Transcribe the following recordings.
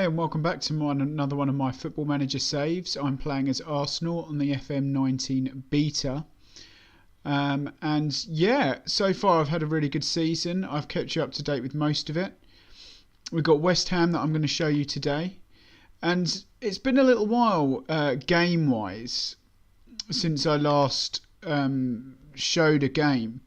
Hi and welcome back to another one of my Football Manager saves. I'm playing as Arsenal on the FM19 beta. And yeah, so far I've had a really good season. I've kept you up to date with most of it. We've got West Ham that I'm going to show you today. And it's been a little while game-wise since I last showed a game.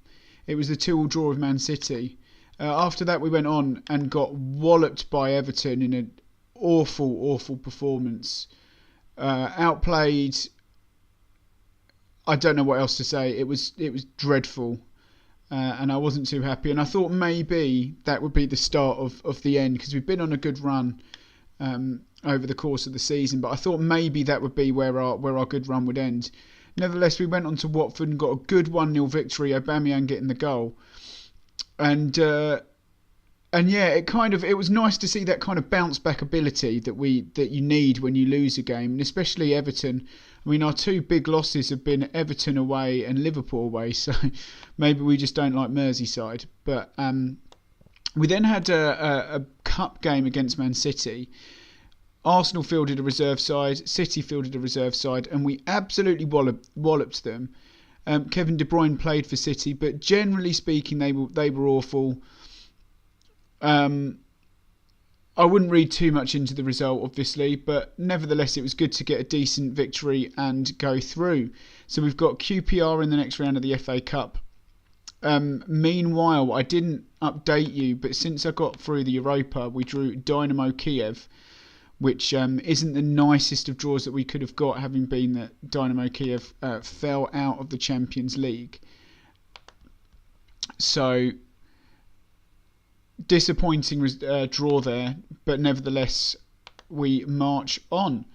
It was the 2-2 draw with Man City. After that we went on and got walloped by Everton in an awful performance. Outplayed. I don't know what else to say. It was dreadful, and I wasn't too happy. And I thought maybe that would be the start of the end, because we've been on a good run over the course of the season. But I thought maybe that would be where our good run would end. Nevertheless, we went on to Watford and got a good 1-0 victory. Aubameyang getting the goal. And yeah, it was nice to see that kind of bounce back ability that you need when you lose a game, and especially Everton. I mean, our two big losses have been Everton away and Liverpool away, so maybe we just don't like Merseyside. But we then had a cup game against Man City. Arsenal fielded a reserve side, City fielded a reserve side, and we absolutely walloped them. Kevin De Bruyne played for City, but generally speaking, they were awful. I wouldn't read too much into the result, obviously, but nevertheless, it was good to get a decent victory and go through. So we've got QPR in the next round of the FA Cup. Meanwhile, I didn't update you, but since I got through the Europa, we drew Dynamo Kiev, which isn't the nicest of draws that we could have got, having been that Dynamo Kiev fell out of the Champions League. So, disappointing draw there, but nevertheless, we march on.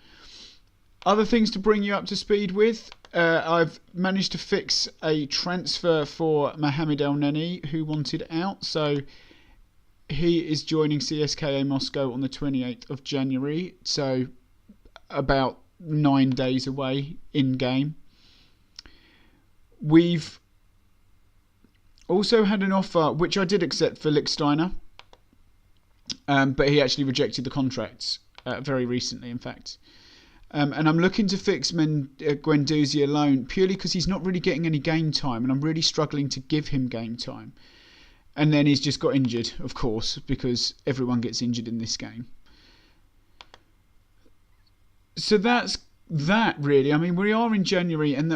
Other things to bring you up to speed with. I've managed to fix a transfer for Mohamed El Neni, who wanted out, so he is joining CSKA Moscow on the 28th of January, so about 9 days away in game. We've also had an offer, which I did accept, for Lichtsteiner, but he actually rejected the contract very recently, in fact. And I'm looking to fix Guendouzi alone, purely because he's not really getting any game time, and I'm really struggling to give him game time. And then he's just got injured, of course, because everyone gets injured in this game. So that's that, really. I mean, we are in January, and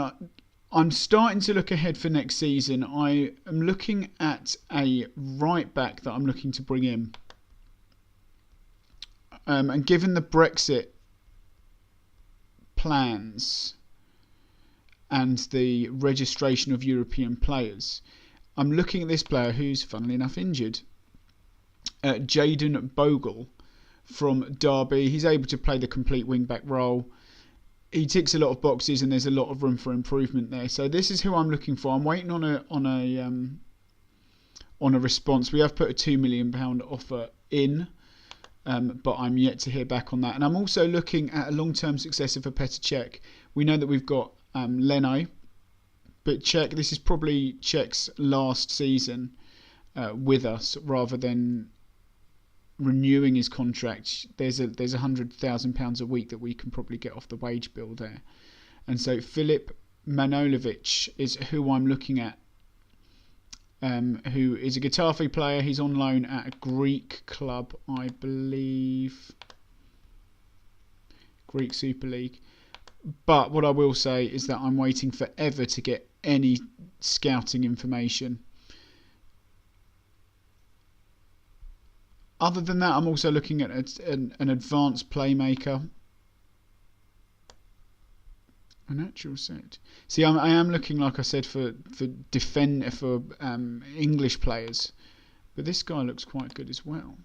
I'm starting to look ahead for next season. I am looking at a right back that I'm looking to bring in. And given the Brexit plans and the registration of European players, I'm looking at this player who's, funnily enough, injured. Jayden Bogle from Derby. He's able to play the complete wing-back role. He ticks a lot of boxes, and there's a lot of room for improvement there. So this is who I'm looking for. I'm waiting on a response. We have put a £2 million offer in, but I'm yet to hear back on that. And I'm also looking at a long-term successor for Petr Cech. We know that we've got Leno. But this is probably Cech's last season with us, rather than renewing his contract. There's £100,000 a week that we can probably get off the wage bill there. And so Filip Manojlovic is who I'm looking at, who is a Getafe player. He's on loan at a Greek club, I believe. Greek Super League. But what I will say is that I'm waiting forever to get any scouting information. Other than that, I'm also looking at an advanced playmaker. An actual set. See, I am looking, like I said, for English players, but this guy looks quite good as well.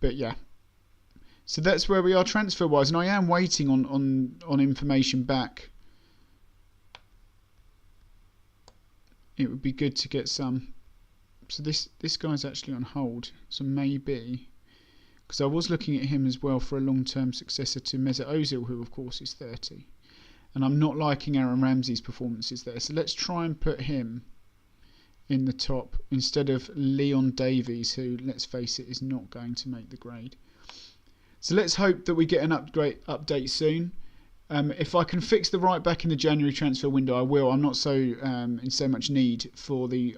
But yeah. So that's where we are transfer-wise, and I am waiting on information back. It would be good to get some. So this guy's actually on hold, so maybe, because I was looking at him as well for a long-term successor to Mesut Ozil, who of course is 30, and I'm not liking Aaron Ramsey's performances there. So let's try and put him in the top instead of Leon Davies, who, let's face it, is not going to make the grade. So let's hope that we get an update soon. If I can fix the right back in the January transfer window, I will. I'm not so in so much need for the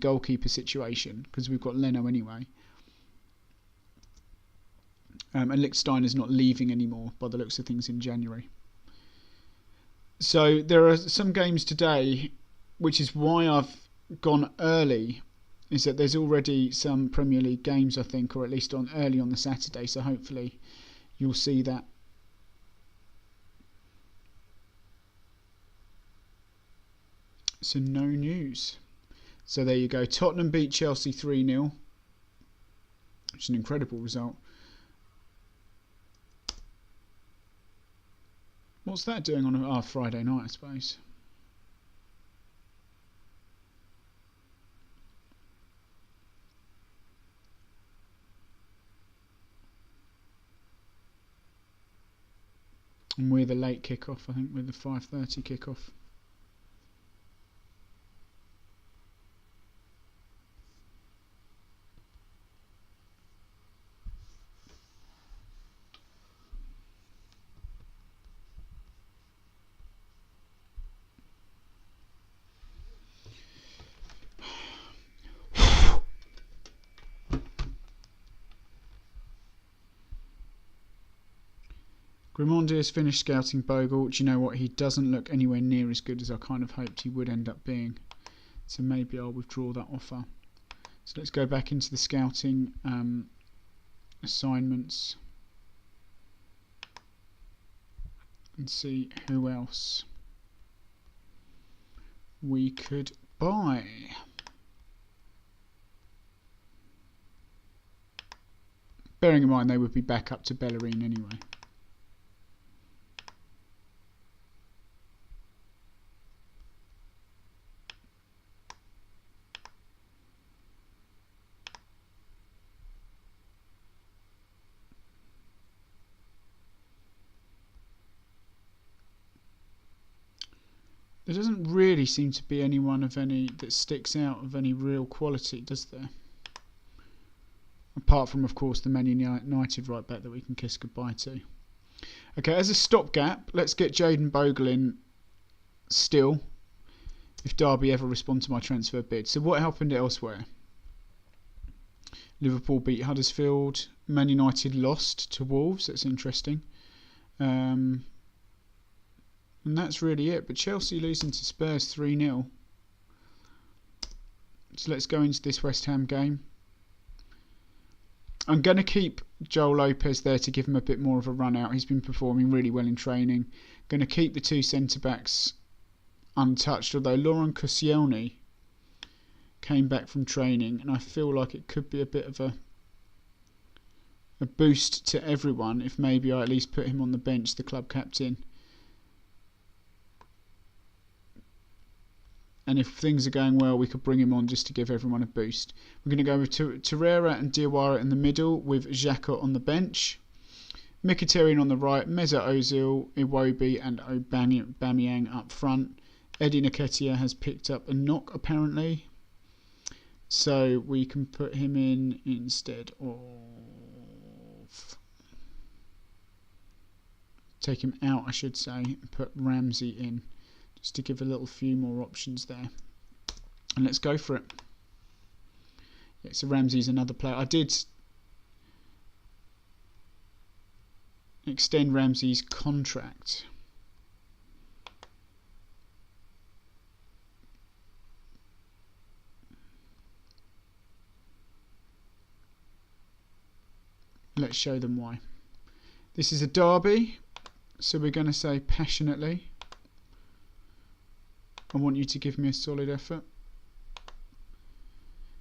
goalkeeper situation because we've got Leno anyway. And Lichtstein is not leaving anymore by the looks of things in January. So there are some games today, which is why I've gone early, is that there's already some Premier League games, I think, or at least early on the Saturday, so hopefully you'll see that. So no news. So there you go. Tottenham beat Chelsea 3-0, which is an incredible result. What's that doing on a Friday night, I suppose? And we're the late kickoff, I think, with the 5:30 kickoff. Grimondi has finished scouting Bogle. Do you know what? He doesn't look anywhere near as good as I kind of hoped he would end up being. So maybe I'll withdraw that offer. So let's go back into the scouting assignments and see who else we could buy. Bearing in mind they would be back up to Bellerin anyway. There doesn't really seem to be anyone of any that sticks out of any real quality, does there? Apart from, of course, the Man United right back that we can kiss goodbye to. Okay, as a stopgap, let's get Jayden Bogle in still, if Derby ever respond to my transfer bid. So what happened elsewhere? Liverpool beat Huddersfield. Man United lost to Wolves. That's interesting. And that's really it. But Chelsea losing to Spurs 3-0. So let's go into this West Ham game. I'm going to keep Joel Lopez there to give him a bit more of a run out. He's been performing really well in training. Going to keep the two centre-backs untouched, although Laurent Koscielny came back from training, and I feel like it could be a bit of a boost to everyone if maybe I at least put him on the bench, the club captain. And if things are going well, we could bring him on just to give everyone a boost. We're going to go with Torreira and Diawara in the middle, with Xhaka on the bench. Mkhitaryan on the right, Mesut Ozil, Iwobi and Aubameyang up front. Eddie Nketiah has picked up a knock, apparently. So we can put him in instead of... Take him out, I should say, and put Ramsey in. Just to give a little few more options there. And let's go for it. Yeah, so Ramsey's another player. I did extend Ramsey's contract. Let's show them why. This is a derby, so we're going to say passionately. I want you to give me a solid effort.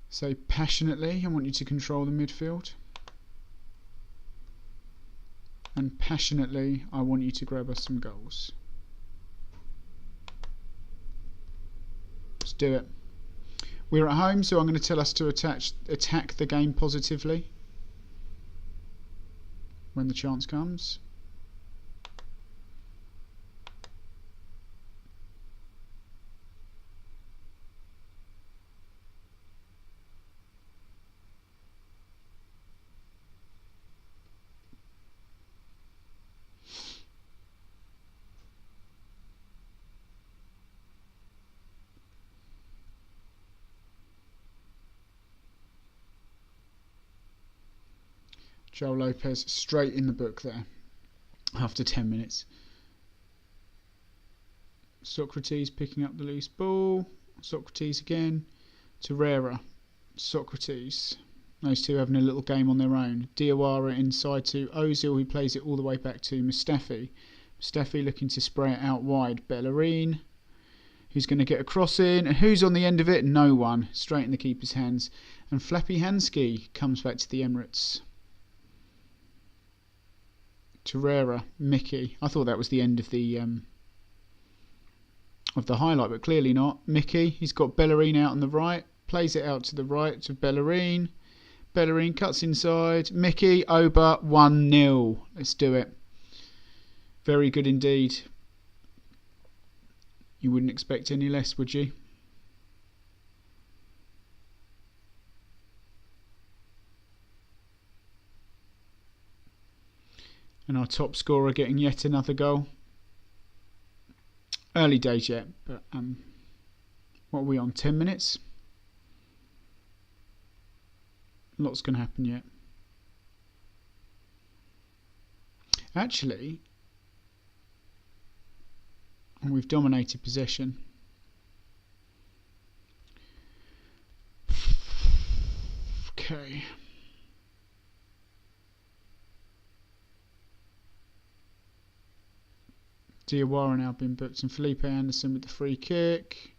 So passionately, I want you to control the midfield. And passionately, I want you to grab us some goals. Let's do it. We're at home, so I'm going to tell us to attack the game positively when the chance comes. Joel Lopez straight in the book there after 10 minutes. Socrates picking up the loose ball. Socrates again. Torreira. Socrates. Those two having a little game on their own. Diawara inside to Ozil, who plays it all the way back to Mustafi. Mustafi looking to spray it out wide. Bellerin, who's going to get a cross in. And who's on the end of it? No one. Straight in the keeper's hands. And Flappy Hansky comes back to the Emirates. Torreira, Mickey. I thought that was the end of the highlight, but clearly not. Mickey, he's got Bellerin out on the right. Plays it out to the right to Bellerin. Bellerin cuts inside. Mickey, Oba, 1-0. Let's do it. Very good indeed. You wouldn't expect any less, would you? And our top scorer getting yet another goal. Early days yet, but what are we on? 10 minutes? Lots going to happen yet. Actually, we've dominated possession. Okay. Diawara now been booked, and Felipe Anderson with the free kick.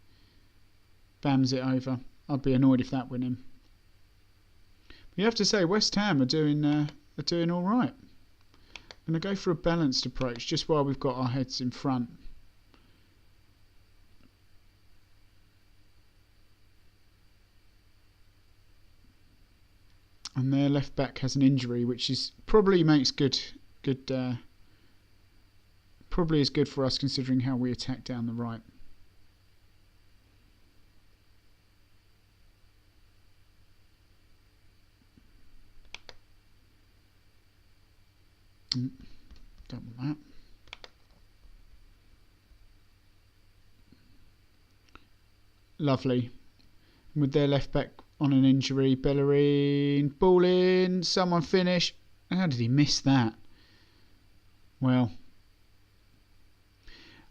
Bams it over. I'd be annoyed if that went in. You have to say West Ham are doing all right. I'm going to go for a balanced approach just while we've got our heads in front. And their left back has an injury, which is probably makes probably is good for us considering how we attack down the right. Don't want that. Lovely. And with their left back on an injury, Bellerin, ball in, someone finish. How did he miss that? Well,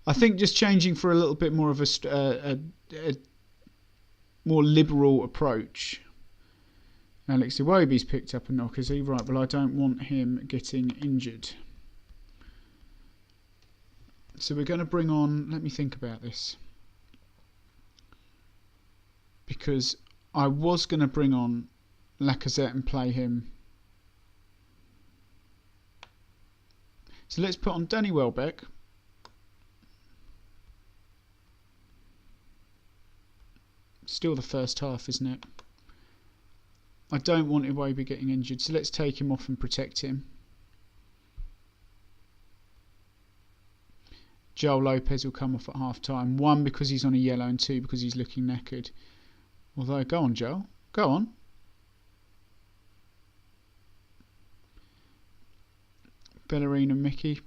I think just changing for a little bit more of a more liberal approach. Alex Iwobi's picked up a knock, is he? Right, well, I don't want him getting injured. So we're going to bring on... Let me think about this. Because I was going to bring on Lacazette and play him. So let's put on Danny Welbeck. Still the first half, isn't it? I don't want Iwobi getting injured, so let's take him off and protect him. Joel Lopez will come off at half time. 1 because he's on a yellow and 2 because he's looking knackered. Although, go on, Joel. Go on. Bellerin and Mickey.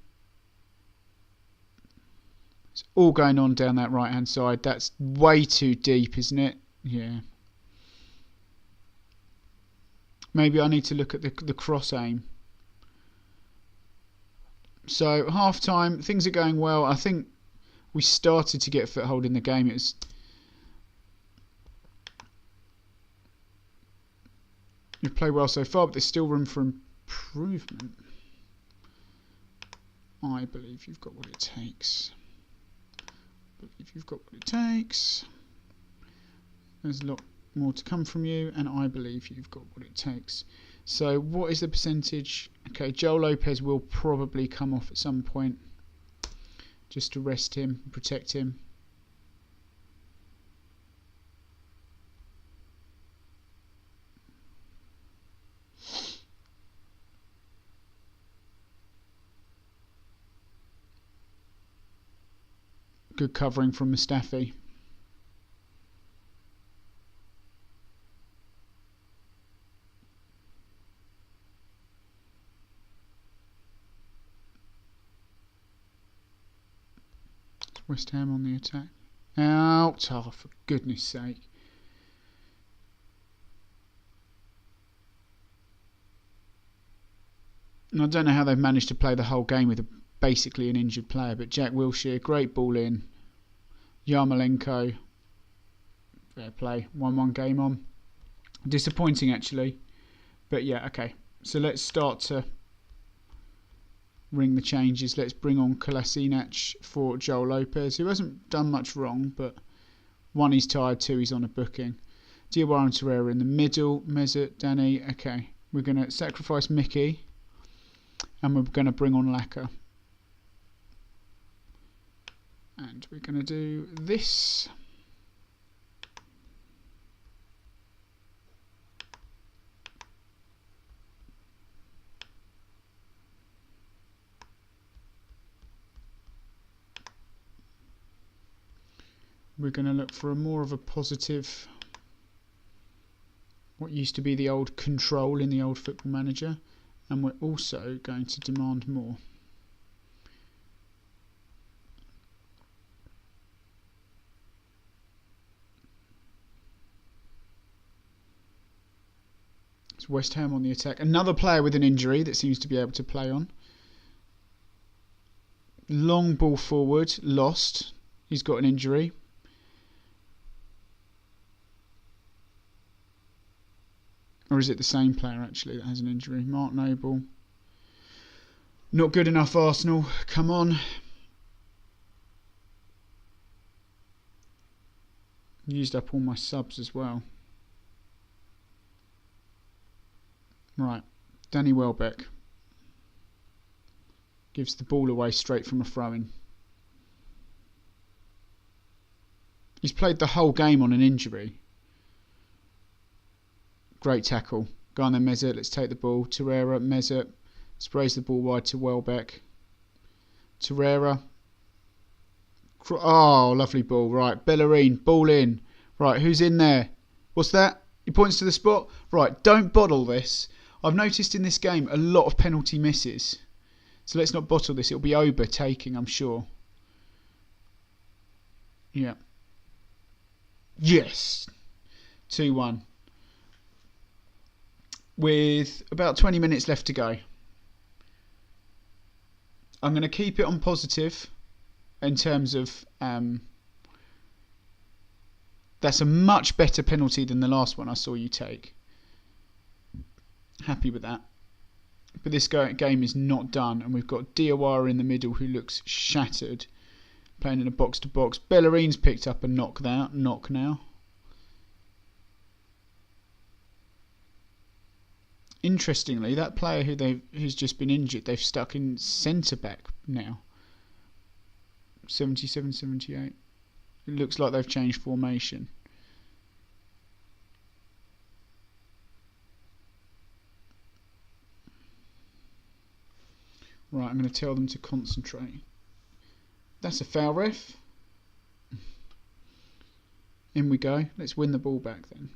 It's all going on down that right hand side. That's way too deep, isn't it? Yeah. Maybe I need to look at the cross aim. So, half time, things are going well. I think we started to get a foothold in the game. It was... You've played well so far, but there's still room for improvement. I believe you've got what it takes. There's a lot more to come from you, and I believe you've got what it takes. So what is the percentage? Okay, Joel Lopez will probably come off at some point just to rest him and protect him. Good covering from Mustafi. West Ham on the attack. Out! Oh, for goodness sake. And I don't know how they've managed to play the whole game with basically an injured player, but Jack Wilshere, great ball in. Yarmolenko, fair play, 1-1 game on. Disappointing actually, but yeah, okay. So let's start to ring the changes. Let's bring on Kolasinac for Joel Lopez, who hasn't done much wrong, but 1, he's tired, 2, he's on a booking. Diawara and Torreira in the middle, Mesut, Danny, okay. We're going to sacrifice Mickey, and we're going to bring on Laka. And we're going to do this. We're going to look for more of a positive, what used to be the old control in the old Football Manager, and we're also going to demand more. It's West Ham on the attack. Another player with an injury that seems to be able to play on. Long ball forward, lost. He's got an injury. Or is it the same player actually that has an injury? Mark Noble. Not good enough, Arsenal. Come on. Used up all my subs as well. Right. Danny Welbeck. Gives the ball away straight from a throw-in. He's played the whole game on an injury. Great tackle. Go on then, Mesut. Let's take the ball. Torreira, Mesut. Sprays the ball wide to Welbeck. Torreira. Oh, lovely ball. Right, Bellerin. Ball in. Right, who's in there? What's that? He points to the spot. Right, don't bottle this. I've noticed in this game a lot of penalty misses. So let's not bottle this. It'll be Oba taking, I'm sure. Yeah. Yes. 2-1. With about 20 minutes left to go. I'm going to keep it on positive in terms of that's a much better penalty than the last one I saw you take. Happy with that. But this game is not done, and we've got Diawara in the middle who looks shattered, playing in a box-to-box. Bellerin's picked up a knock now. Interestingly, that player who's just been injured, they've stuck in centre-back now. 77, 78. It looks like they've changed formation. Right, I'm going to tell them to concentrate. That's a foul, ref. In we go. Let's win the ball back then.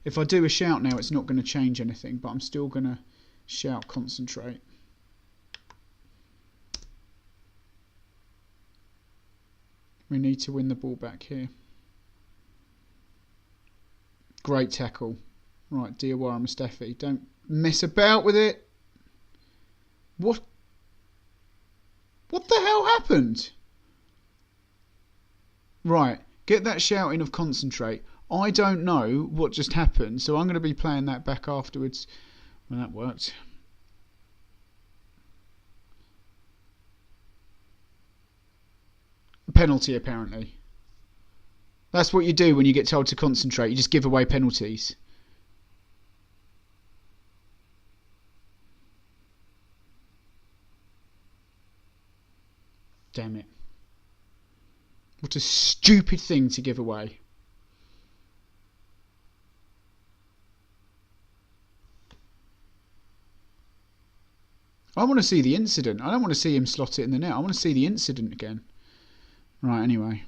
If I do a shout now, it's not going to change anything, but I'm still going to shout concentrate. We need to win the ball back here. Great tackle. Right, Diawara Mustafi. Don't mess about with it. What the hell happened? Right, get that shouting of concentrate. I don't know what just happened, so I'm going to be playing that back afterwards. Well, that worked. Penalty, apparently. That's what you do when you get told to concentrate. You just give away penalties. Damn it. What a stupid thing to give away. I want to see the incident. I don't want to see him slot it in the net. I want to see the incident again. Right, anyway.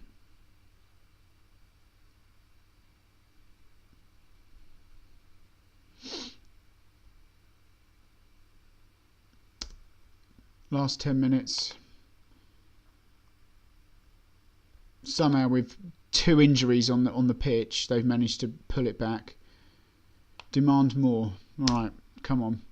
Last 10 minutes. Somehow with 2 injuries on the pitch, they've managed to pull it back. Demand more. Right, come on.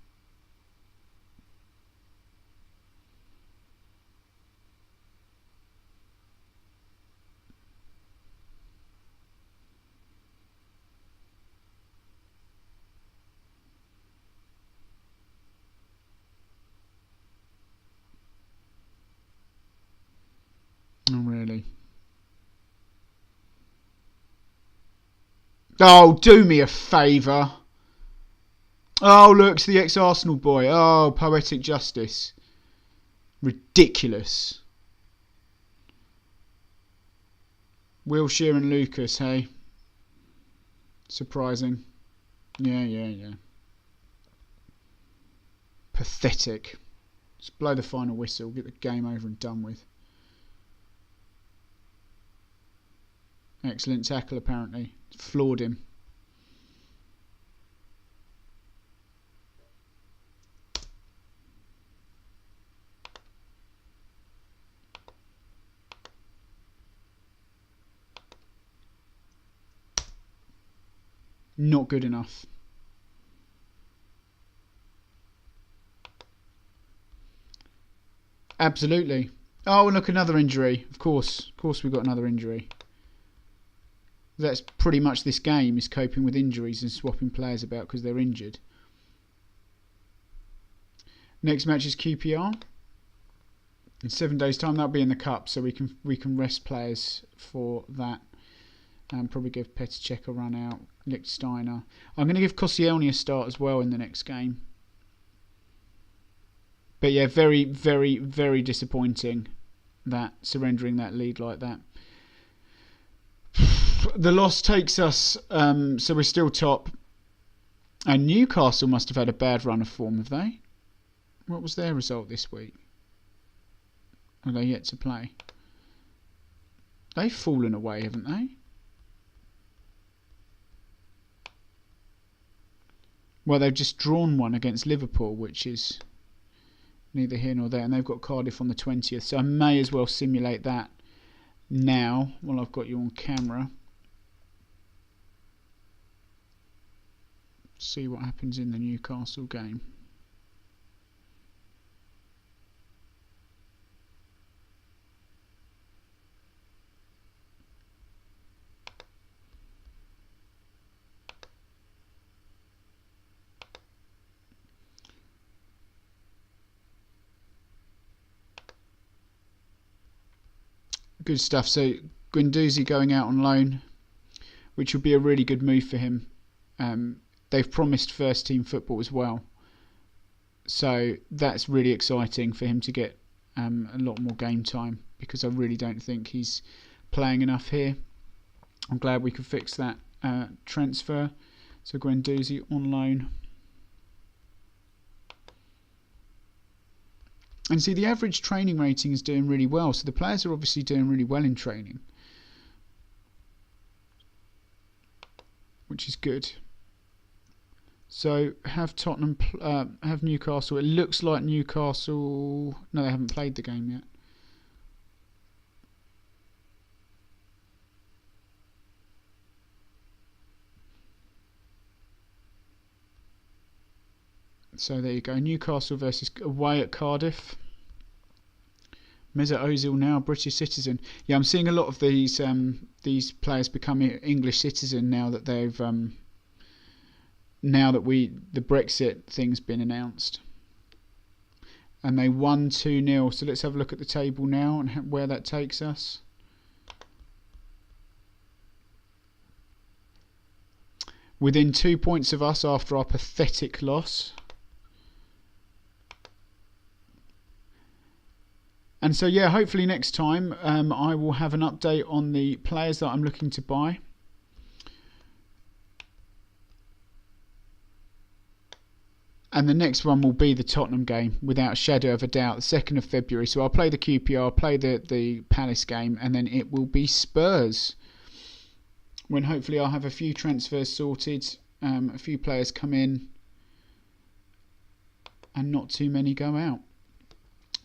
Oh, do me a favour. Oh, look, it's the ex-Arsenal boy. Oh, poetic justice. Ridiculous. Wilshere and Lucas, hey? Surprising. Yeah. Pathetic. Just blow the final whistle. Get the game over and done with. Excellent tackle, apparently. Floored him. Not good enough. Absolutely. Oh, and look, another injury. Of course we've got another injury. That's pretty much this game, is coping with injuries and swapping players about because they're injured. Next match is QPR. In 7 days' time, that'll be in the cup, so we can rest players for that. And probably give Petr Cech a run out. Lichtsteiner. I'm going to give Koscielny a start as well in the next game. But yeah, very, very, very disappointing that surrendering that lead like that. The loss takes us, so we're still top. And Newcastle must have had a bad run of form, have they? What was their result this week? Are they yet to play? They've fallen away, haven't they? Well, they've just drawn one against Liverpool, which is neither here nor there. And they've got Cardiff on the 20th. So I may as well simulate that now while I've got you on camera. See what happens in the Newcastle game. Good stuff. So Guendouzi going out on loan, which would be a really good move for him. They've promised first team football as well, so that's really exciting for him to get a lot more game time, because I really don't think he's playing enough here. I'm glad we could fix that transfer. So Guendouzi on loan. And see, the average training rating is doing really well, so the players are obviously doing really well in training, which is good. So have Tottenham, have Newcastle. It looks like Newcastle. No, they haven't played the game yet. So there you go. Newcastle versus away at Cardiff. Mesut Ozil now a British citizen. Yeah, I'm seeing a lot of these players becoming English citizen now that they've the Brexit thing's been announced. And they won 2-0. So let's have a look at the table now and where that takes us. Within 2 points of us after our pathetic loss. And so yeah, hopefully next time I will have an update on the players that I'm looking to buy. And the next one will be the Tottenham game, without a shadow of a doubt, the 2nd of February. So I'll play the QPR, I'll play the Palace game, and then it will be Spurs, when hopefully I'll have a few transfers sorted, a few players come in, and not too many go out.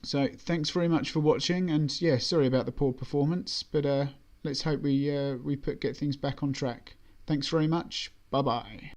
So thanks very much for watching, and yeah, sorry about the poor performance, but let's hope we get things back on track. Thanks very much. Bye bye.